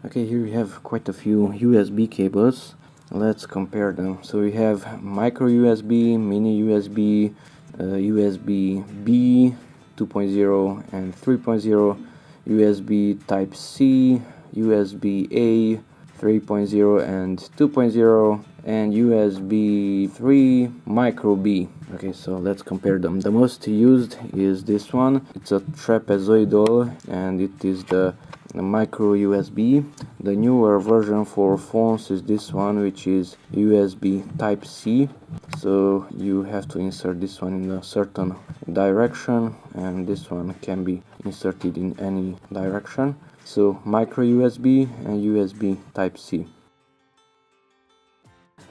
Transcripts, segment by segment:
Okay, here we have quite a few USB cables. Let's compare them. So we have micro USB, mini USB, USB-B 2.0 and 3.0, USB Type-C, USB-A 3.0 and 2.0, and USB 3 micro B. Okay, so let's compare them. The most used is this one. It's a trapezoidal and it is the micro USB. The newer version for phones is this one, which is USB Type-C. So you have to insert this one in a certain direction, and this one can be inserted in any direction. So micro USB and USB Type-C.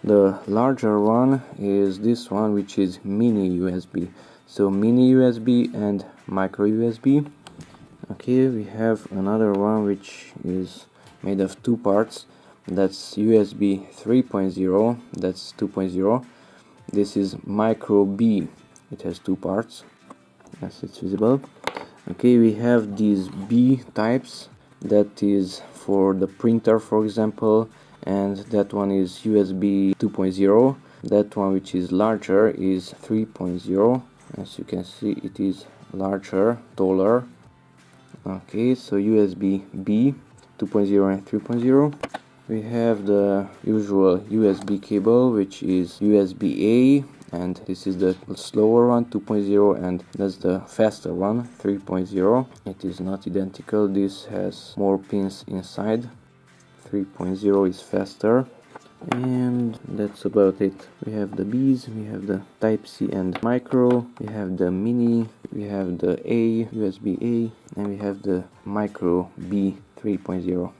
The larger one is this one, which is mini USB. So mini USB and micro USB. Okay, we have another one which is made of two parts. That's USB 3.0, that's 2.0. This is micro B, it has two parts, as it's visible. Okay, we have these B types, that is for the printer, for example, and that one is USB 2.0. That one, which is larger, is 3.0. As you can see, it is larger, taller. Okay, so USB B 2.0 and 3.0. We have the usual USB cable, which is USB A, and this is the slower one, 2.0, and that's the faster one, 3.0. It is not identical, this has more pins inside. 3.0 is faster, and that's about it. We have the B's, we have the Type-C and micro, we have the mini, we have the A, USB A, and we have the micro B 3.0.